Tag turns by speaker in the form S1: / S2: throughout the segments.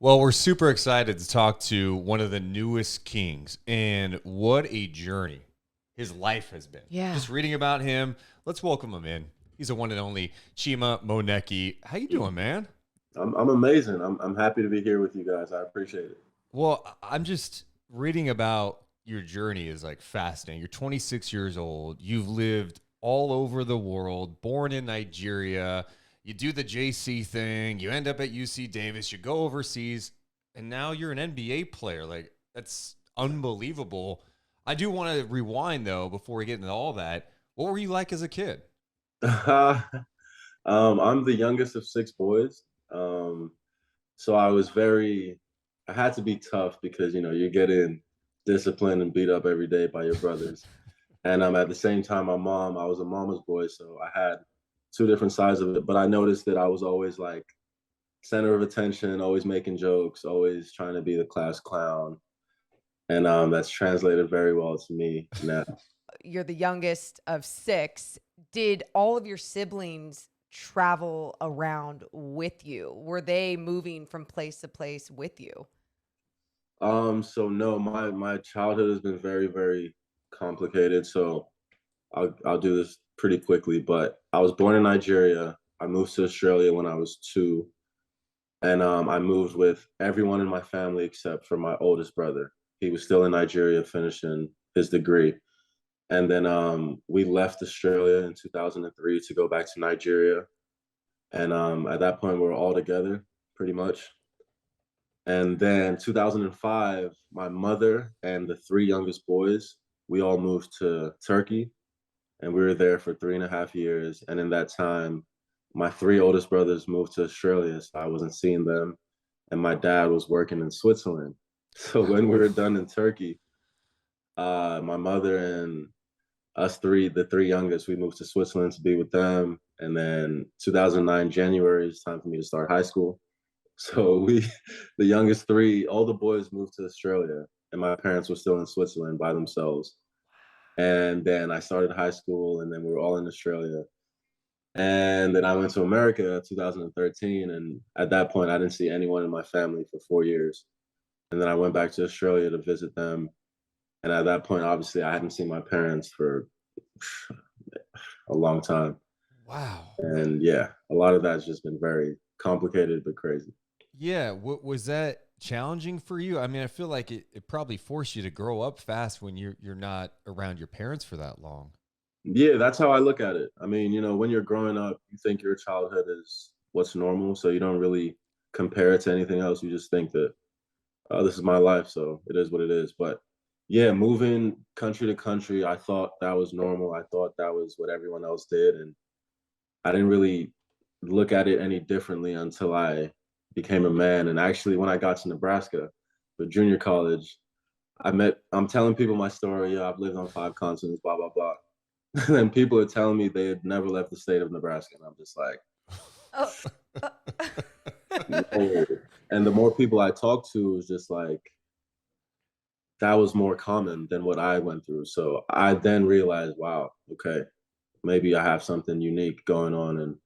S1: Well, we're super excited to talk to one of the newest kings, and what a journey his life has been.
S2: Yeah.
S1: Just reading about him, let's welcome him in. He's the one and only Chima Moneke. How you doing, man?
S3: I'm amazing. I'm happy to be here with you guys. I appreciate it.
S1: Well, I'm just reading about your journey is like fascinating. You're 26 years old. You've lived all over the world, born in Nigeria. You do the JC thing. You end up at UC Davis. You go overseas, and now you're an NBA player. Like, that's unbelievable. I do want to rewind though before we get into all that. What were you like as a kid?
S3: I'm the youngest of six boys. Um, so I had to be tough because you're getting disciplined and beat up every day by your brothers. And at the same time, I was a mama's boy, so I had two different sides of it. But I noticed that I was always like center of attention, always making jokes, always trying to be the class clown. And that's translated very well to me now.
S2: You're the youngest of six. Did all of your siblings travel around with you? Were they moving from place to place with you?
S3: So no, my childhood has been very, very complicated. So I'll do this pretty quickly. But I was born in Nigeria. I moved to Australia when I was two, and I moved with everyone in my family except for my oldest brother. He was still in Nigeria finishing his degree, and then we left Australia in 2003 to go back to Nigeria. And at that point, we were all together pretty much. And then 2005, my mother and the three youngest boys, we all moved to Turkey, and we were there for 3.5 years. And in that time, my three oldest brothers moved to Australia, so I wasn't seeing them. And my dad was working in Switzerland. So when we were done in Turkey, my mother and us three, the three youngest, we moved to Switzerland to be with them. And then 2009 January, it's time for me to start high school. So the youngest three, all the boys moved to Australia, and my parents were still in Switzerland by themselves. And then I started high school, and then we were all in Australia. And then I went to America in 2013, and at that point, I didn't see anyone in my family for 4 years. And then I went back to Australia to visit them. And at that point, obviously, I hadn't seen my parents for a long time.
S1: Wow.
S3: And yeah, a lot of that's just been very complicated but crazy.
S1: Yeah, was that challenging for you? I mean, I feel like it probably forced you to grow up fast when you're not around your parents for that long.
S3: Yeah, that's how I look at it. I mean, when you're growing up, you think your childhood is what's normal, so you don't really compare it to anything else. You just think that, oh, this is my life, so it is what it is. But yeah, moving country to country, I thought that was normal. I thought that was what everyone else did, and I didn't really look at it any differently until I became a man. And actually, when I got to Nebraska for junior college, I'm telling people my story. Yeah, I've lived on 5 continents, blah, blah, blah. And then people are telling me they had never left the state of Nebraska. And I'm just like,
S2: Oh.
S3: no. And the more people I talked to, was just like, that was more common than what I went through. So I then realized, wow, okay, maybe I have something unique going on.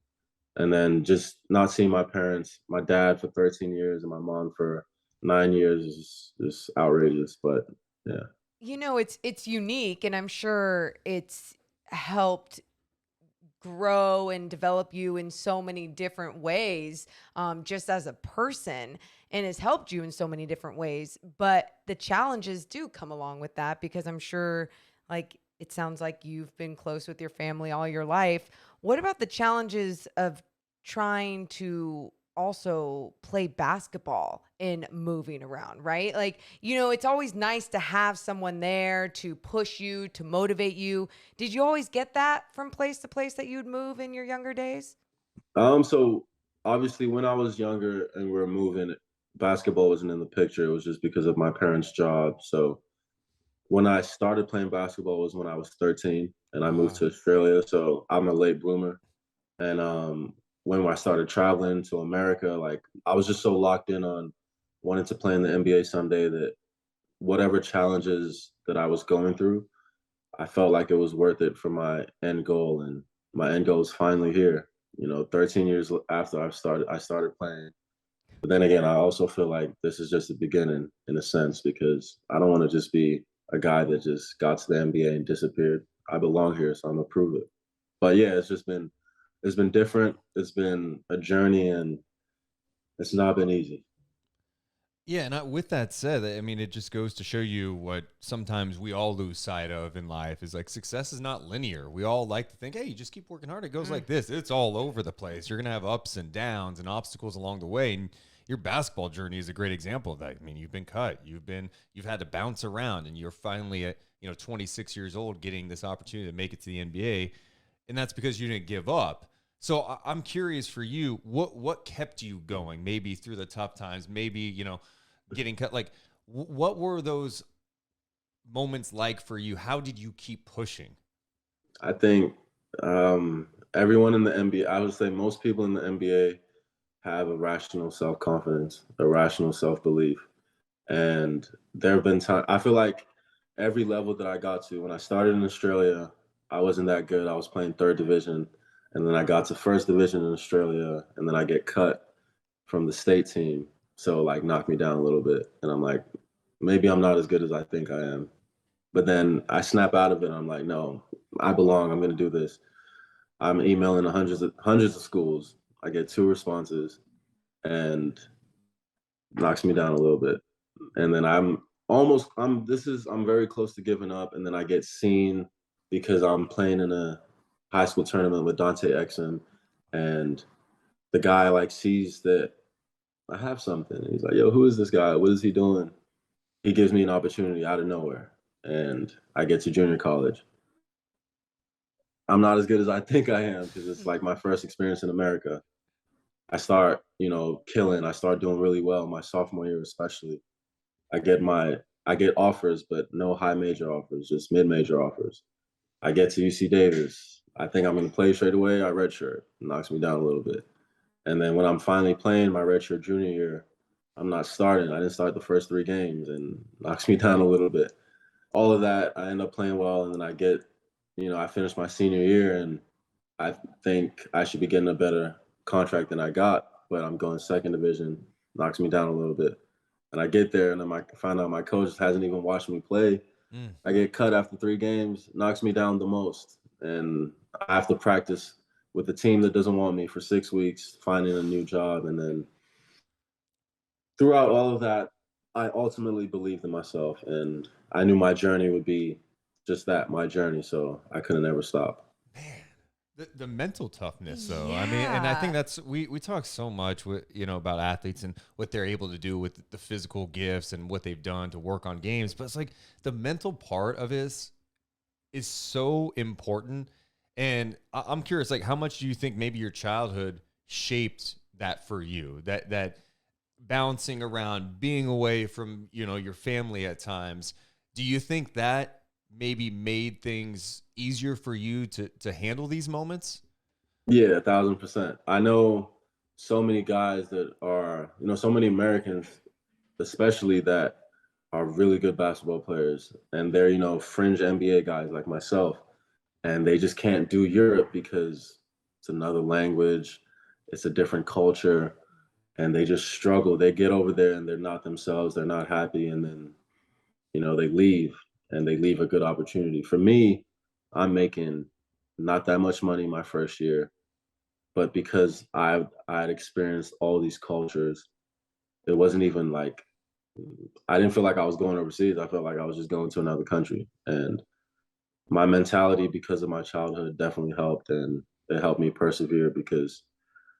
S3: And then just not seeing my parents, my dad for 13 years and my mom for 9 years is just outrageous. But yeah.
S2: It's unique, and I'm sure it's helped grow and develop you in so many different ways, just as a person, and has helped you in so many different ways. But the challenges do come along with that, because I'm sure, like, it sounds like you've been close with your family all your life. What about the challenges of trying to also play basketball and moving around, right? Like, it's always nice to have someone there to push you, to motivate you. Did you always get that from place to place that you'd move in your younger days?
S3: So obviously when I was younger and we were moving, basketball wasn't in the picture. It was just because of my parents' job. So when I started playing basketball was when I was 13 and I moved
S1: Wow.
S3: to Australia. So I'm a late bloomer. And when I started traveling to America, like I was just so locked in on wanting to play in the NBA someday that whatever challenges that I was going through, I felt like it was worth it for my end goal. And my end goal is finally here. 13 years after I started playing. But then again, I also feel like this is just the beginning in a sense because I don't want to just be a guy that just got to the NBA and disappeared. I belong here, so I'm gonna prove it. But yeah, it's been different. It's been a journey, and it's not been easy.
S1: Yeah, and with that said, I mean, it just goes to show you what sometimes we all lose sight of in life is like success is not linear. We all like to think, hey, you just keep working hard. It goes like this. It's all over the place. You're going to have ups and downs and obstacles along the way. And your basketball journey is a great example of that. I mean, you've been cut. You've had to bounce around, and you're finally at 26 years old getting this opportunity to make it to the NBA, and that's because you didn't give up. So I'm curious for you, what kept you going? Maybe through the tough times, maybe getting cut. Like, what were those moments like for you? How did you keep pushing?
S3: I think everyone in the NBA, I would say most people in the NBA have a rational self confidence, a rational self belief. And there have been times, I feel like every level that I got to, when I started in Australia, I wasn't that good. I was playing third division. And then I got to first division in Australia. And then I get cut from the state team. So, like, knocked me down a little bit. And I'm like, maybe I'm not as good as I think I am. But then I snap out of it. And I'm like, no, I belong. I'm going to do this. I'm emailing hundreds of schools. I get 2 responses and knocks me down a little bit. And then I'm very close to giving up. And then I get seen because I'm playing in a high school tournament with Dante Exum. And the guy like sees that I have something. And he's like, yo, who is this guy? What is he doing? He gives me an opportunity out of nowhere. And I get to junior college. I'm not as good as I think I am because it's like my first experience in America. I start, killing. I start doing really well my sophomore year, especially. I get my I get offers, but no high major offers, just mid major offers. I get to UC Davis. I think I'm going to play straight away. I redshirt, knocks me down a little bit. And then when I'm finally playing my redshirt junior year, I'm not starting. I didn't start the first 3 games and knocks me down a little bit. All of that, I end up playing well, and then I finish my senior year, and I think I should be getting a better contract than I got, but I'm going second division, knocks me down a little bit. And I get there, and then I find out my coach hasn't even watched me play.
S1: Mm.
S3: I get cut after 3 games, knocks me down the most. And I have to practice with a team that doesn't want me for 6 weeks, finding a new job. And then throughout all of that, I ultimately believed in myself. And I knew my journey would be just that, my journey. So I couldn't ever stop.
S1: Man, the mental toughness, though. I mean, and I think
S2: Yeah.
S1: that's we talk so much with about athletes and what they're able to do with the physical gifts and what they've done to work on games, but it's like the mental part of this is so important. And I'm curious, like, how much do you think maybe your childhood shaped that for you? That bouncing around, being away from your family at times. Do you think that maybe made things easier for you to handle these moments?
S3: Yeah, 1,000%. I know so many guys that are, so many Americans, especially that are really good basketball players, and they're, fringe NBA guys like myself, and they just can't do Europe because it's another language, it's a different culture, and they just struggle. They get over there and they're not themselves, they're not happy, and then, they leave and they leave a good opportunity. For me, I'm making not that much money my first year, but because I had experienced all these cultures, it wasn't even like I didn't feel like I was going overseas. I felt like I was just going to another country. And my mentality, because of my childhood, definitely helped, and it helped me persevere because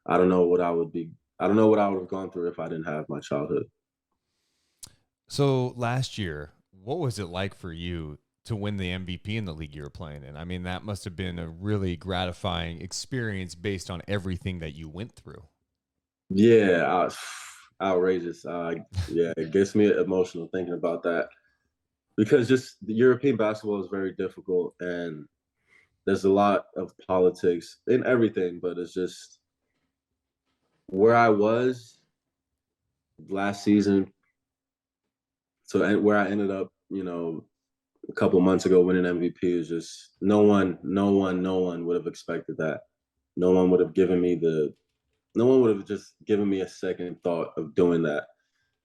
S3: I don't know what I would be. I don't know what I would have gone through if I didn't have my childhood.
S1: So last year, what was it like for you to win the MVP in the league you were playing in? I mean, that must have been a really gratifying experience based on everything that you went through.
S3: Yeah, outrageous. Yeah, it gets me emotional thinking about that because just the European basketball is very difficult, and there's a lot of politics in everything, but it's just where I was last season. So and where I ended up, a couple months ago winning MVP is just no one would have expected that. No one would have given me no one would have just given me a second thought of doing that.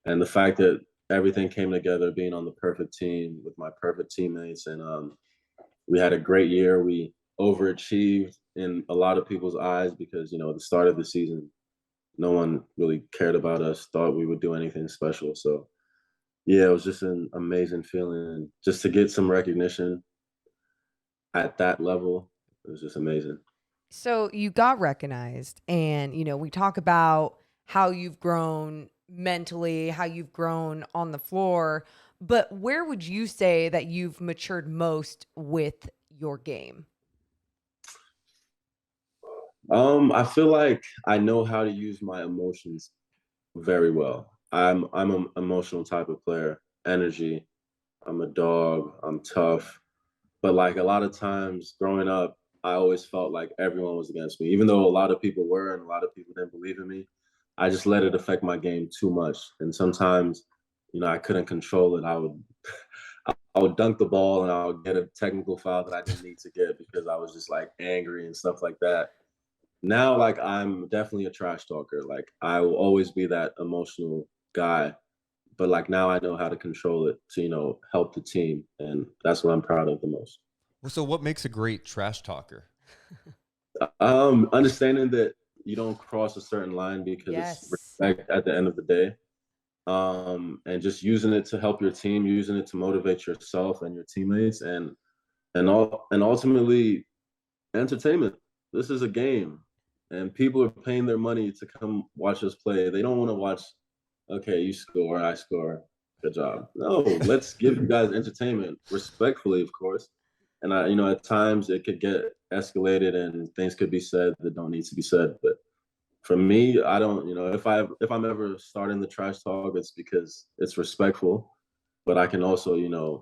S3: And the fact that everything came together, being on the perfect team with my perfect teammates, and we had a great year. We overachieved in a lot of people's eyes because the start of the season, no one really cared about us, thought we would do anything special. So yeah, it was just an amazing feeling, and just to get some recognition at that level, it was just amazing.
S2: So you got recognized, and we talk about how you've grown mentally, how you've grown on the floor, but where would you say that you've matured most with your game?
S3: I feel like I know how to use my emotions very well. I'm an emotional type of player. Energy. I'm a dog. I'm tough. But like a lot of times growing up, I always felt like everyone was against me, even though a lot of people were and a lot of people didn't believe in me. I just let it affect my game too much, and sometimes, I couldn't control it. I would dunk the ball and I would get a technical foul that I didn't need to get because I was just like angry and stuff like that. Now, like I'm definitely a trash talker. Like I will always be that emotional guy, but like now I know how to control it to help the team, and that's what I'm proud of the most.
S1: Well, so what makes a great trash talker?
S3: Understanding that you don't cross a certain line because it's
S2: Yes.
S3: respect at the end of the day. And just using it to help your team, using it to motivate yourself and your teammates, and ultimately entertainment. This is a game, and people are paying their money to come watch us play. They don't want to watch. Okay, you score, I score. Good job. No, let's give you guys entertainment respectfully, of course. And at times it could get escalated and things could be said that don't need to be said. But for me, I don't. If I'm ever starting the trash talk, it's because it's respectful. But I can also, yeah.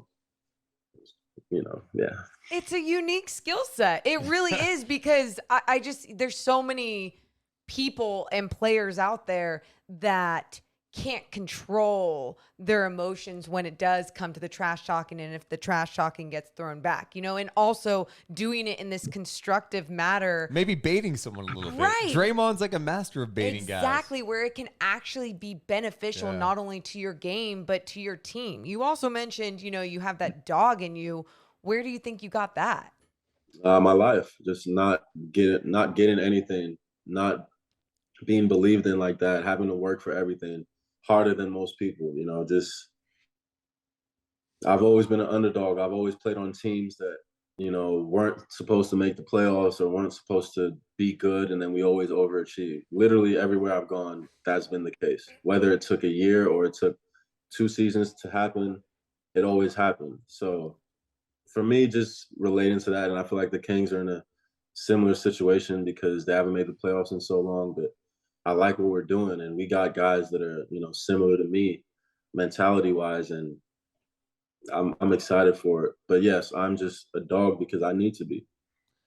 S2: It's a unique skill set. It really is because I just, there's so many people and players out there that can't control their emotions when it does come to the trash talking and if the trash talking gets thrown back, and also doing it in this constructive manner.
S1: Maybe baiting someone a little bit.
S2: Right.
S1: Draymond's like a master of baiting guys.
S2: Exactly, where it can actually be beneficial
S1: Yeah.
S2: not only to your game but to your team. You also mentioned, you have that dog in you. Where do you think you got that?
S3: My life, just not getting anything, not being believed in like that, having to work for everything harder than most people. Just I've always been an underdog. I've always played on teams that weren't supposed to make the playoffs or weren't supposed to be good, and then we always overachieve. Literally everywhere I've gone, that's been the case. Whether it took a year or it took 2 seasons to happen, it always happened. So for me, just relating to that, and I feel like the Kings are in a similar situation because they haven't made the playoffs in so long. But I like what we're doing, and we got guys that are similar to me, mentality wise, and I'm excited for it. But yes, I'm just a dog because I need to be.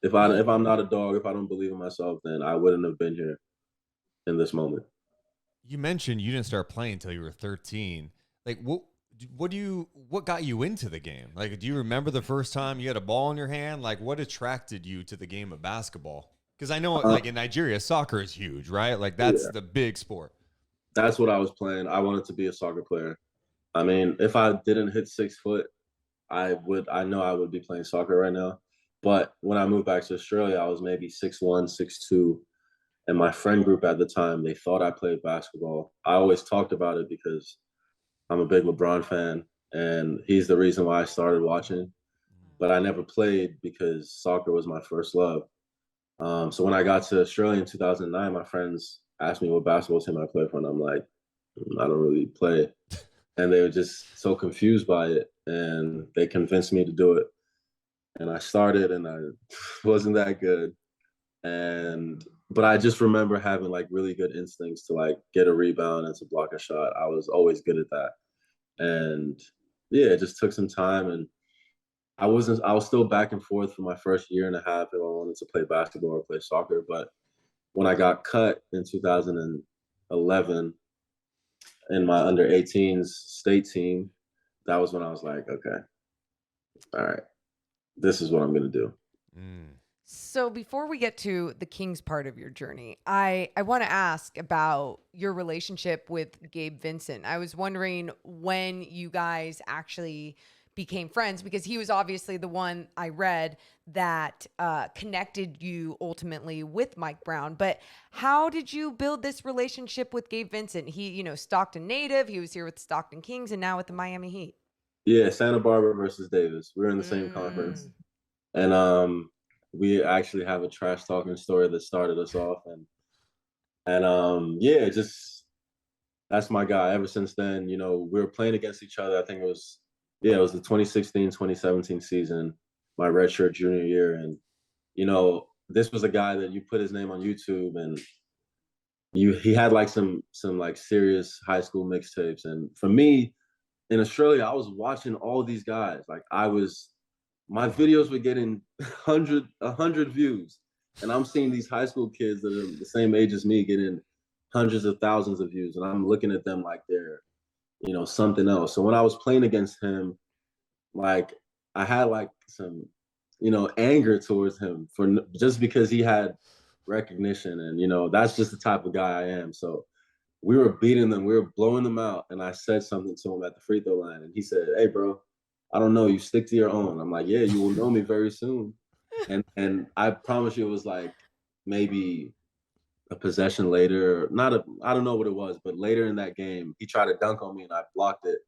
S3: If I'm not a dog, if I don't believe in myself, then I wouldn't have been here in this moment.
S1: You mentioned you didn't start playing until you were 13. Like what got you into the game? Like, do you remember the first time you had a ball in your hand? Like, what attracted you to the game of basketball? Because I know,
S3: Uh,
S1: like in Nigeria, soccer is huge, right? Like that's
S3: yeah,
S1: the big sport.
S3: that's what I was playing. I wanted to be a soccer player. I mean, if I didn't hit 6 foot, I know I would be playing soccer right now. But when I moved back to Australia, I was maybe 6'1", 6'2", and my friend group at the time, they thought I played basketball. I always talked about it because I'm a big LeBron fan, and he's the reason why I started watching. But I never played because soccer was my first love. So when I got to Australia in 2009, my friends asked me what basketball team I played for, and I'm like, I don't really play. And they were just so confused by it, and they convinced me to do it. And I started, and I wasn't that good. And but I just remember having like really good instincts to like get a rebound and to block a shot. I was always good at that. And yeah, it just took some time, and I was still back and forth for my first year and a half if I wanted to play basketball or play soccer. But when I got cut in 2011 in my under 18s state team, that was when I was like, okay, all right, this is what I'm gonna do.
S1: Mm.
S2: So before we get to the Kings part of your journey, I want to ask about your relationship with Gabe Vincent. I was wondering when you guys actually became friends, because he was obviously the one I read that connected you ultimately with Mike Brown. But how did you build this relationship with Gabe Vincent? He, Stockton native. He was here with Stockton Kings and now with the Miami Heat.
S3: Yeah, Santa Barbara versus Davis. We're in the same conference.
S2: Mm.
S3: And we actually have a trash talking story that started us off. And yeah, just that's my guy. Ever since then, we were playing against each other. I think it was the 2016-2017 season, my redshirt junior year. And, this was a guy that you put his name on YouTube, and he had like some like serious high school mixtapes. And for me, in Australia, I was watching all these guys. Like my videos were getting 100 views, and I'm seeing these high school kids that are the same age as me getting hundreds of thousands of views, and I'm looking at them like they're, something else. So when I was playing against him, like I had like some, anger towards him for just because he had recognition, and that's just the type of guy I am. So we were beating them, we were blowing them out, and I said something to him at the free throw line, and he said, "Hey, bro, I don't know. You stick to your own." I'm like, "Yeah, you will know me very soon." And I promise you, it was like maybe a possession later, not a, I don't know what it was, but later in that game, he tried to dunk on me, and I blocked it.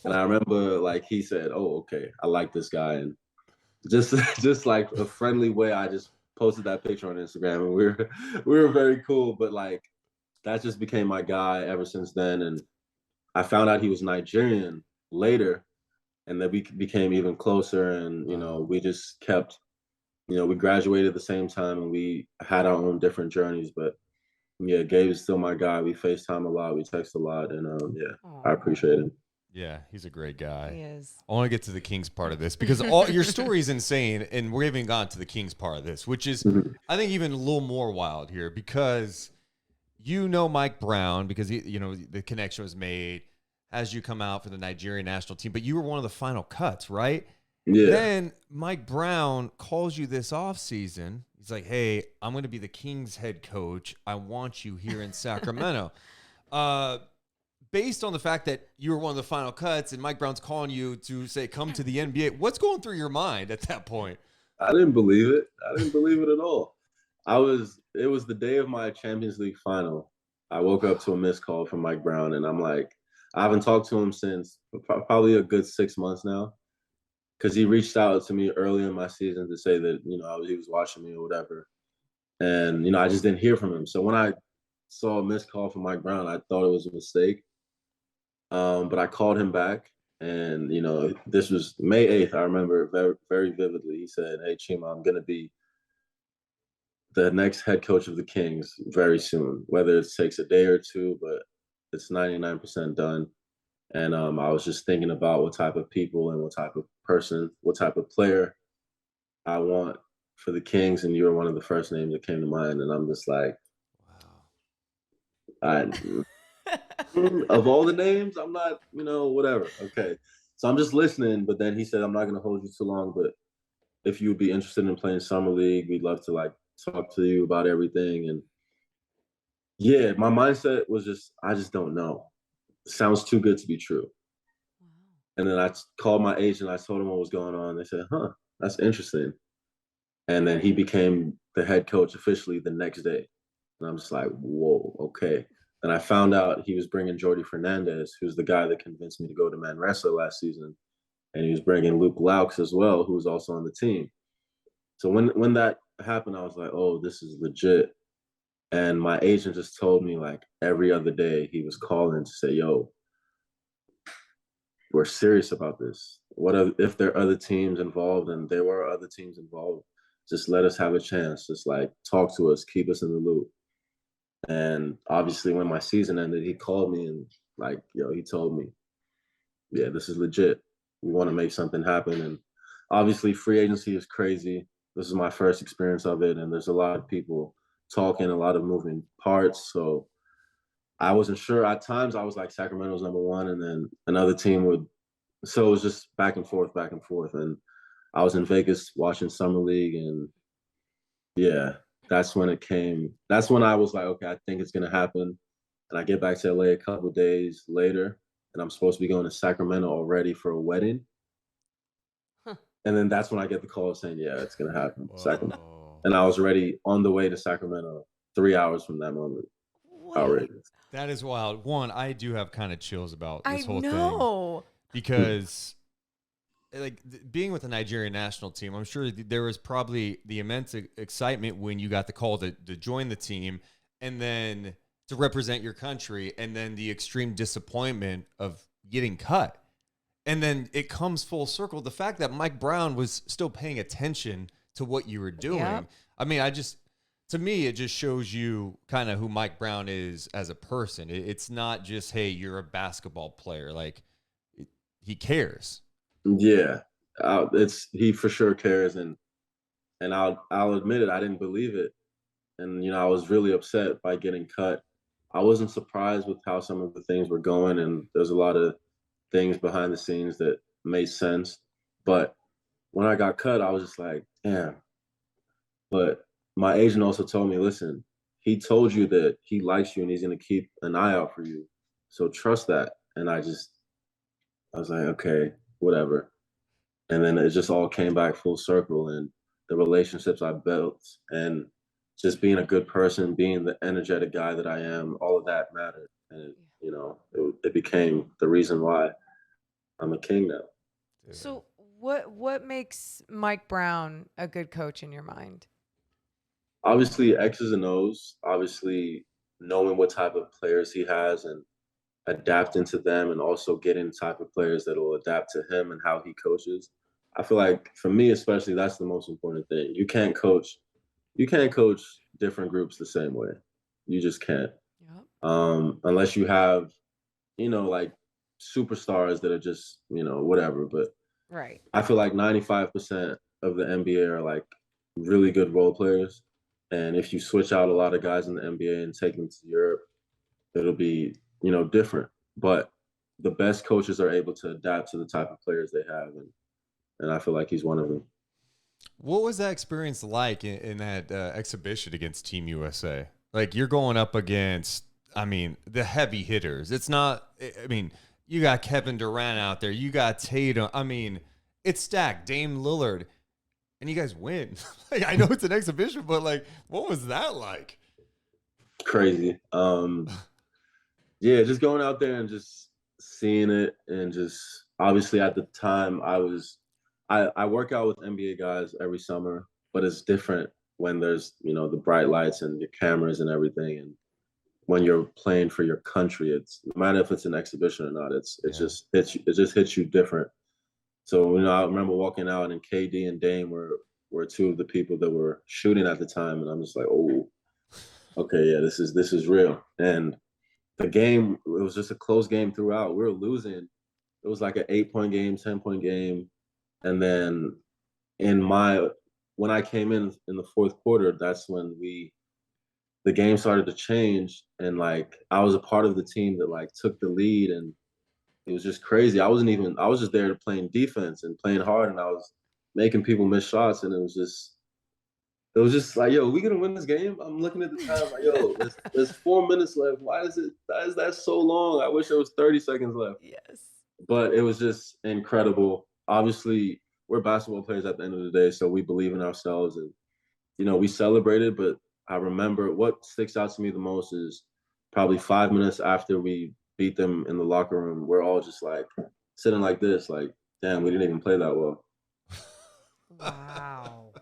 S3: And I remember like he said, "Oh, okay, I like this guy," and just just like a friendly way, I just posted that picture on Instagram, and we were very cool. But like that just became my guy ever since then. And I found out he was Nigerian later, and then we became even closer. And we just kept, we graduated at the same time, and we had our own different journeys. But yeah, Gabe is still my guy. We FaceTime a lot, we text a lot, and yeah, I
S2: Aw,
S3: appreciate him.
S1: Yeah, he's a great guy.
S2: he is.
S1: I want to get to the Kings part of this because all your story is insane, and we haven't gotten to the Kings part of this, which is,
S3: Mhm.
S1: I think, even a little more wild here because Mike Brown because the connection was made as you come out for the Nigerian national team, but you were one of the final cuts, right?
S3: Yeah.
S1: Then Mike Brown calls you this offseason. He's like, "Hey, I'm going to be the Kings head coach. I want you here in Sacramento." uh, Based on the fact that you were one of the final cuts and Mike Brown's calling you to say, "Come to the NBA," what's going through your mind at that point?
S3: I didn't believe it. I didn't believe it at all. It was the day of my Champions League final. I woke up to a missed call from Mike Brown, and I'm like, I haven't talked to him since probably a good 6 months now, because he reached out to me early in my season to say that, he was watching me or whatever. And, I just didn't hear from him. So when I saw a missed call from Mike Brown, I thought it was a mistake. But I called him back, and this was May 8th. I remember very, very vividly. He said, "Hey, Chima, I'm gonna be the next head coach of the Kings very soon. Whether it takes a day or two, but it's 99% done." And I was just thinking about what type of people and what type of person, what type of player I want for the Kings, and you were one of the first names that came to mind. And I'm just like, I of all the names, I'm not, whatever. Okay. So I'm just listening, but then he said, "I'm not gonna hold you too long, but if you would be interested in playing summer league, we'd love to like talk to you about everything." And yeah, my mindset was just, I just don't know. It sounds too good to be true. And then I called my agent. I told him what was going on. They said, "Huh, that's interesting." And then he became the head coach officially the next day. And I'm just like, whoa, okay. And I found out he was bringing Jordy Fernandez, who's the guy that convinced me to go to Manresa last season. And he was bringing Luke Laux as well, who was also on the team. So when that happened, I was like, oh, this is legit. And my agent just told me like every other day he was calling to say, "Yo, we're serious about this. If there are other teams involved?" And there were other teams involved. Just let us have a chance. Just like talk to us, keep us in the loop. And obviously, when my season ended, he called me and like, he told me, "Yeah, this is legit. We want to make something happen." And obviously, free agency is crazy. This is my first experience of it, and there's a lot of people talking, a lot of moving parts. So I wasn't sure. At times, I was like, Sacramento's number one, and then another team would. So it was just back and forth, back and forth. And I was in Vegas watching summer league, and Yeah, that's when it came. That's when I was like, okay, I think it's gonna happen. And I get back to LA a couple of days later, and I'm supposed to be going to Sacramento already for a wedding.
S2: Huh.
S3: And then that's when I get the call saying, yeah, it's gonna happen, Sacramento.
S1: Whoa.
S3: And I was ready on the way to Sacramento 3 hours from that moment.
S2: Wait,
S3: Outrageous.
S1: That is wild. One, I do have kind of chills about
S2: I
S1: this whole thing
S2: know.
S1: because like being with the Nigerian national team, I'm sure there was probably the immense excitement when you got the call to join the team and then to represent your country, and then the extreme disappointment of getting cut. And then it comes full circle. The fact that Mike Brown was still paying attention to what you were doing.
S2: Yep.
S1: I mean, to me, it just shows you kind of who Mike Brown is as a person. It's not just, hey, you're a basketball player. Like, he cares.
S3: Yeah, it's he for sure cares, and I'll admit it, I didn't believe it, and I was really upset by getting cut. I wasn't surprised with how some of the things were going, and there's a lot of things behind the scenes that made sense. But when I got cut, I was just like, damn. But my agent also told me, listen, he told you that he likes you and he's gonna keep an eye out for you. So trust that. And I was like, okay, whatever. And then it just all came back full circle, and the relationships I built and just being a good person, being the energetic guy that I am, all of that mattered. And it became the reason why I'm a king now.
S2: So what makes Mike Brown a good coach in your mind?
S3: Obviously, X's and O's. Obviously, knowing what type of players he has and adapting to them, and also getting the type of players that will adapt to him and how he coaches. I feel like for me, especially, that's the most important thing. You can't coach different groups the same way. You just can't.
S2: Yep.
S3: Unless you have, like superstars that are just, whatever. But
S2: Right.
S3: I feel like 95% of the NBA are like really good role players. And if you switch out a lot of guys in the NBA and take them to Europe, it'll be, different. But the best coaches are able to adapt to the type of players they have. And I feel like he's one of them.
S1: What was that experience like in that exhibition against Team USA? Like, you're going up against, I mean, the heavy hitters. It's not, I mean, you got Kevin Durant out there. You got Tatum. I mean, it's stacked. Dame Lillard. And you guys win. Like, I know it's an exhibition, but like, what was that like?
S3: Crazy. Yeah, just going out there and just seeing it, and just obviously at the time I work out with NBA guys every summer, but it's different when there's, the bright lights and your cameras and everything. And when you're playing for your country, it's no matter if it's an exhibition or not, it just hits you different. So, I remember walking out, and KD and Dame were two of the people that were shooting at the time, and I'm just like, oh, okay, yeah, this is real. And the game, it was just a close game throughout. We were losing. It was like an 8-point game, 10-point game. And then in my when I came in the fourth quarter, that's when the game started to change. And like I was a part of the team that like took the lead, and it was just crazy. I was just there playing defense and playing hard, and I was making people miss shots, and it was just like, yo, we gonna win this game? I'm looking at the time like, yo, there's 4 minutes left. Why is that so long? I wish it was 30 seconds left.
S2: Yes.
S3: But it was just incredible. Obviously, we're basketball players at the end of the day, so we believe in ourselves, and we celebrated. But I remember what sticks out to me the most is probably 5 minutes after we beat them in the locker room, we're all just like sitting like this, like, damn, we didn't even play that well.
S2: Wow.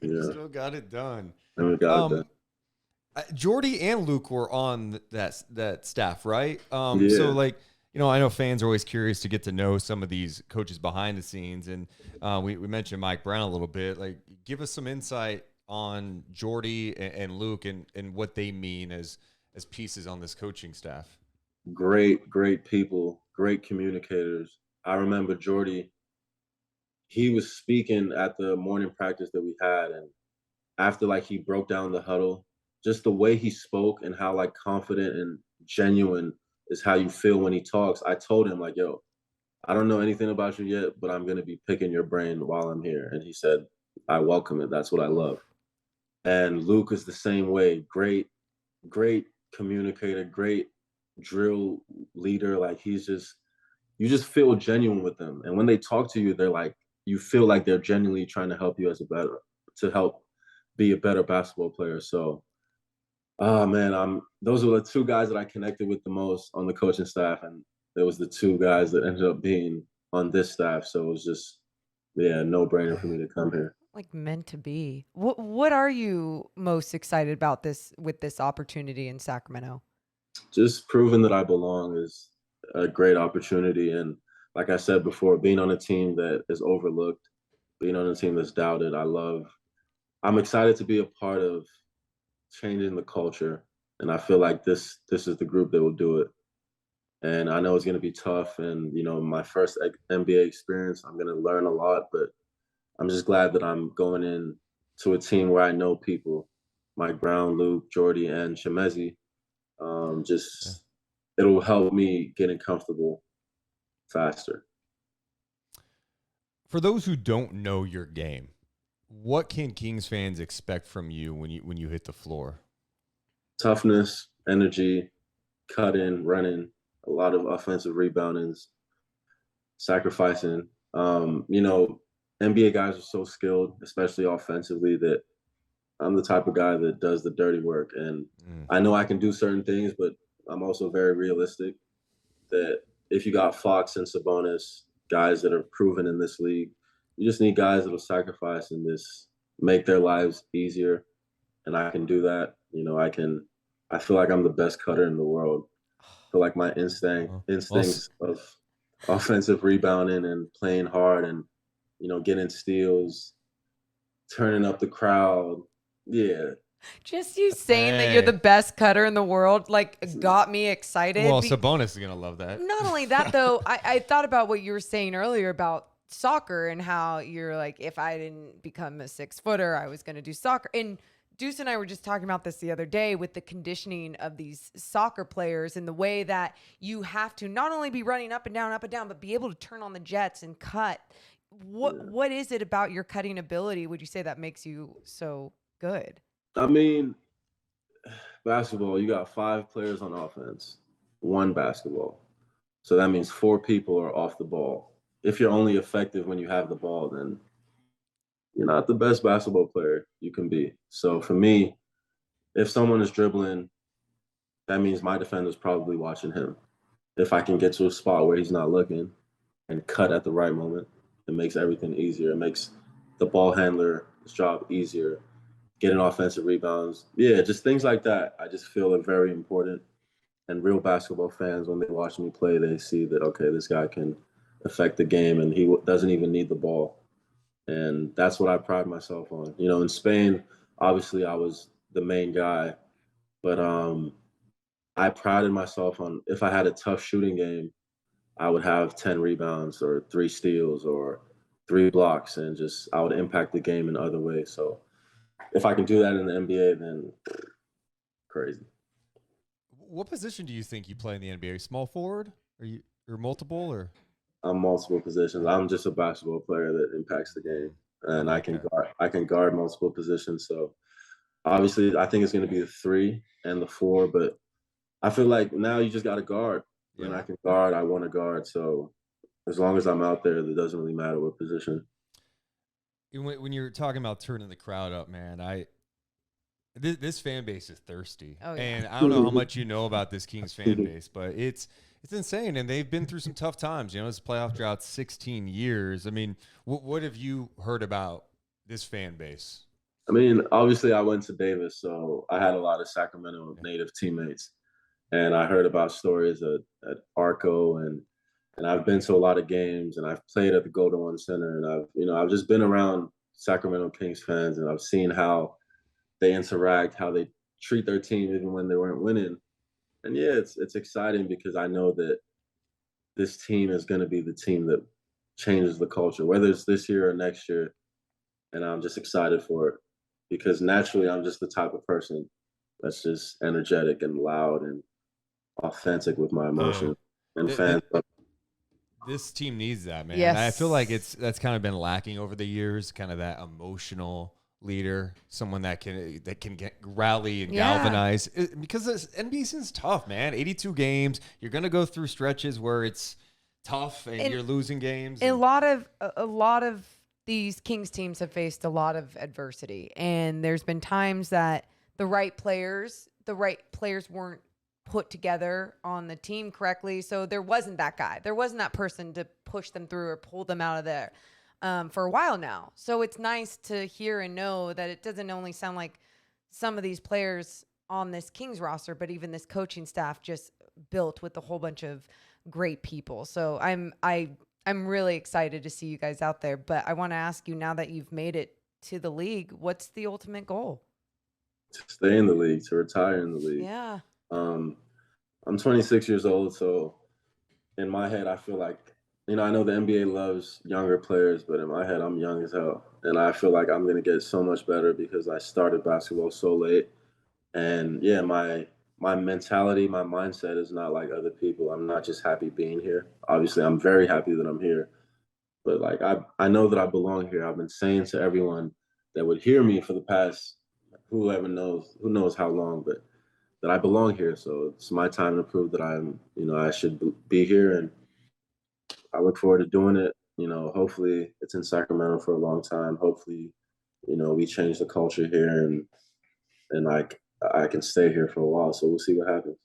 S1: You
S3: Yeah,
S1: still got it done.
S3: and we got it done.
S1: Jordy and Luke were on that staff, right? So
S3: Yeah.
S1: like, I know fans are always curious to get to know some of these coaches behind the scenes, and we mentioned Mike Brown a little bit. Like, give us some insight on Jordy and Luke and what they mean as pieces on this coaching staff.
S3: Great people, great communicators. I remember Jordy, he was speaking at the morning practice that we had, and after like he broke down the huddle, just the way he spoke and how like confident and genuine is how you feel when he talks. I told him like, yo, I don't know anything about you yet, but I'm gonna be picking your brain while I'm here. And he said, I welcome it. That's what I love. And Luke is the same way. Great communicator, great drill leader. Like he's just, you just feel genuine with them. And when they talk to you, they're like, you feel like they're genuinely trying to help you to help be a better basketball player. So, oh man, those are the two guys that I connected with the most on the coaching staff. And there was the two guys that ended up being on this staff. So it was just, yeah, no brainer for me to come here.
S2: Like meant to be. What are you most excited about this opportunity in Sacramento?
S3: Just proving that I belong is a great opportunity. And like I said before, being on a team that is overlooked, being on a team that's doubted, I'm excited to be a part of changing the culture. And I feel like this is the group that will do it. And I know it's going to be tough. And, my first NBA experience, I'm going to learn a lot, but I'm just glad that I'm going in to a team where I know people, Mike Brown, Luke, Jordy, and Shemezi. Just it'll help me getting comfortable faster.
S1: For those who don't know your game, what can Kings fans expect from you when you hit the floor?
S3: Toughness, energy, cutting, running, a lot of offensive rebounding, sacrificing. NBA guys are so skilled, especially offensively, that I'm the type of guy that does the dirty work. And I know I can do certain things, but I'm also very realistic that if you got Fox and Sabonis, guys that are proven in this league, you just need guys that'll sacrifice and just make their lives easier. And I can do that. I feel like I'm the best cutter in the world. I feel like my instincts of offensive rebounding and playing hard and, getting steals, turning up the crowd. Yeah.
S2: Just you saying that you're the best cutter in the world, like, got me excited.
S1: Well, Sabonis is gonna love that.
S2: Not only that, though, I thought about what you were saying earlier about soccer and how you're like, if I didn't become a 6-footer, I was going to do soccer. And Deuce and I were just talking about this the other day with the conditioning of these soccer players and the way that you have to not only be running up and down, but be able to turn on the jets and cut. What is it about your cutting ability, would you say, that makes you so good?
S3: I mean, basketball, you got 5 players on offense, 1 basketball. So that means 4 people are off the ball. If you're only effective when you have the ball, then you're not the best basketball player you can be. So for me, if someone is dribbling, that means my defender's probably watching him. If I can get to a spot where he's not looking and cut at the right moment, it makes everything easier. It makes the ball handler's job easier, getting offensive rebounds. Yeah, just things like that. I just feel are very important. And real basketball fans, when they watch me play, they see that, okay, this guy can affect the game and he doesn't even need the ball. And that's what I pride myself on. In Spain, obviously I was the main guy, but I prided myself on, if I had a tough shooting game, I would have 10 rebounds or 3 steals or 3 blocks, and just I would impact the game in other ways. So if I can do that in the NBA, then crazy.
S1: What position do you think you play in the NBA? Small forward? Or multiple or?
S3: I'm multiple positions. I'm just a basketball player that impacts the game, and I can guard multiple positions. So obviously, I think it's going to be the 3 and the 4, but I feel like now you just got to guard. Yeah. And I can guard. I want to guard. So as long as I'm out there, it doesn't really matter what position.
S1: When you're talking about turning the crowd up, man, this fan base is thirsty.
S2: Oh, yeah.
S1: And I don't know how much you know about this Kings fan base, but it's insane. And they've been through some tough times. This playoff drought, 16 years. I mean, what have you heard about this fan base?
S3: I mean, obviously I went to Davis, so I had a lot of Sacramento native teammates. And I heard about stories at Arco, and I've been to a lot of games, and I've played at the Golden One Center, and I've just been around Sacramento Kings fans, and I've seen how they interact, how they treat their team even when they weren't winning. And yeah, it's exciting because I know that this team is going to be the team that changes the culture, whether it's this year or next year. And I'm just excited for it because naturally I'm just the type of person that's just energetic and loud and authentic with my emotions. And fans.
S1: This team needs that, man.
S2: Yes.
S1: I feel like that's kind of been lacking over the years, kind of that emotional leader, someone that can rally and
S2: Yeah.
S1: galvanize. Because this NBA season's tough, man. 82 games. You're gonna go through stretches where it's tough and you're losing games.
S2: A lot of these Kings teams have faced a lot of adversity, and there's been times that the right players weren't put together on the team correctly. So there wasn't that guy. There wasn't that person to push them through or pull them out of there for a while now. So it's nice to hear and know that it doesn't only sound like some of these players on this Kings roster, but even this coaching staff just built with a whole bunch of great people. So I'm really excited to see you guys out there. But I want to ask you, now that you've made it to the league, what's the ultimate goal?
S3: To stay in the league, to retire in the league.
S2: Yeah.
S3: I'm 26 years old, so in my head, I feel like, I know the NBA loves younger players, but in my head, I'm young as hell. And I feel like I'm going to get so much better because I started basketball so late. And yeah, my mentality, my mindset is not like other people. I'm not just happy being here. Obviously, I'm very happy that I'm here. But like I know that I belong here. I've been saying to everyone that would hear me for the past who knows how long, but that I belong here. So it's my time to prove that I should be here, and I look forward to doing it. Hopefully it's in Sacramento for a long time. Hopefully, we change the culture here, and I can stay here for a while. So we'll see what happens.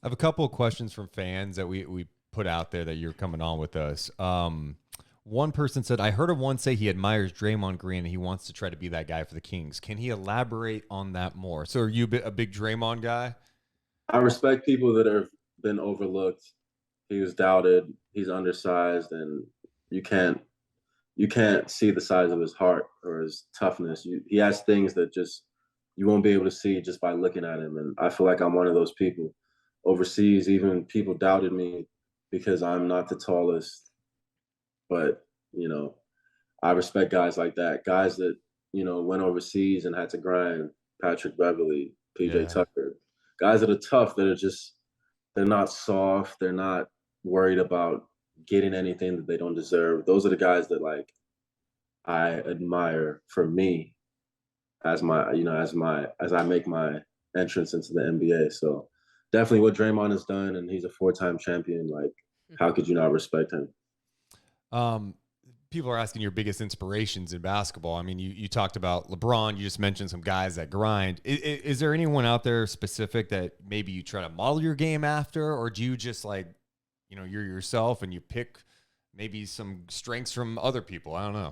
S1: I have a couple of questions from fans that we put out there that you're coming on with us. One person said, I heard of one say he admires Draymond Green and he wants to try to be that guy for the Kings. Can he elaborate on that more? So are you a big Draymond guy?
S3: I respect people that have been overlooked. He was doubted. He's undersized, and you can't see the size of his heart or his toughness. He has things that just you won't be able to see just by looking at him. And I feel like I'm one of those people. Overseas, even people doubted me because I'm not the tallest. But, I respect guys like that. Guys that, went overseas and had to grind. Patrick Beverly, PJ Tucker. Guys that are tough, they're not soft. They're not worried about getting anything that they don't deserve. Those are the guys that like I admire for me as I make my entrance into the NBA. So definitely what Draymond has done, and he's a 4-time champion. Like, how could you not respect him?
S1: People are asking your biggest inspirations in basketball. I mean, you talked about LeBron. You just mentioned some guys that grind. Is there anyone out there specific that maybe you try to model your game after, or do you just like, you're yourself and you pick maybe some strengths from other people? I don't know.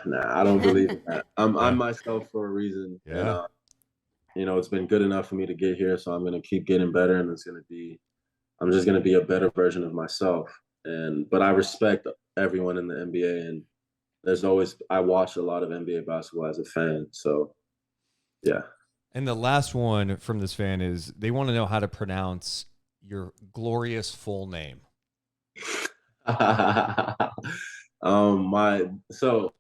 S3: Nah, I don't believe in that. I'm myself for a reason.
S1: Yeah.
S3: And, it's been good enough for me to get here, so I'm going to keep getting better, and I'm just going to be a better version of myself. But I respect everyone in the NBA, and I watch a lot of NBA basketball as a fan. So, yeah.
S1: And the last one from this fan is they want to know how to pronounce your glorious full name.
S3: So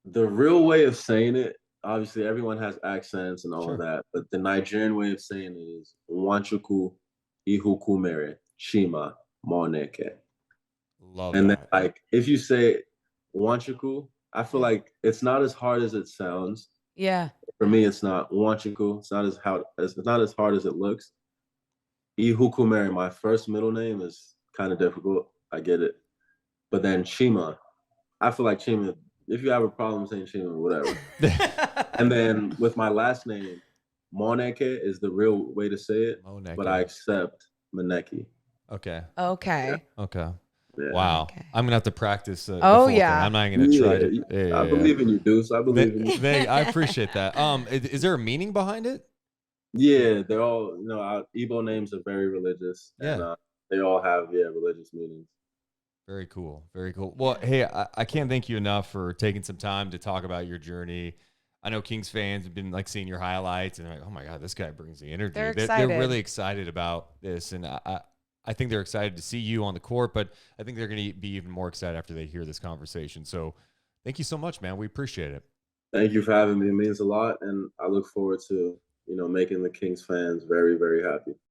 S3: the real way of saying it, obviously everyone has accents and all of that, but the Nigerian way of saying it is Nwanchukwu Ihukumere Chima Moneke.
S1: Love
S3: and
S1: that.
S3: then like if you say Nwanchukwu, I feel like it's not as hard as it sounds.
S2: Yeah.
S3: For me, it's not Nwanchukwu. It's not as hard as it looks. Ihukumere, my first middle name, is kind of difficult. I get it. But then Chima, I feel like Chima, if you have a problem saying Chima, whatever. And then with my last name, Moneke is the real way to say it.
S1: Moneke.
S3: But I accept Moneke.
S1: Okay.
S2: Okay.
S3: Yeah.
S1: Okay.
S3: Yeah.
S1: Wow.
S2: Okay.
S1: I'm going to have to practice. The
S2: Oh,
S1: full
S2: yeah.
S1: thing. I'm not going to try to.
S3: I believe in you, Deuce. I believe in you.
S1: I appreciate that. Is there a meaning behind it?
S3: Yeah, they're all, our Igbo names are very religious.
S1: Yeah.
S3: And they all have, religious meanings.
S1: Very cool. Very cool. Well, hey, I can't thank you enough for taking some time to talk about your journey. I know Kings fans have been like seeing your highlights and they're like, oh my God, this guy brings the energy.
S2: They're
S1: They're
S2: excited.
S1: really excited about this. And I think they're excited to see you on the court, but I think they're going to be even more excited after they hear this conversation. So thank you so much, man. We appreciate it.
S3: Thank you for having me. It means a lot. And I look forward to, making the Kings fans very, very happy.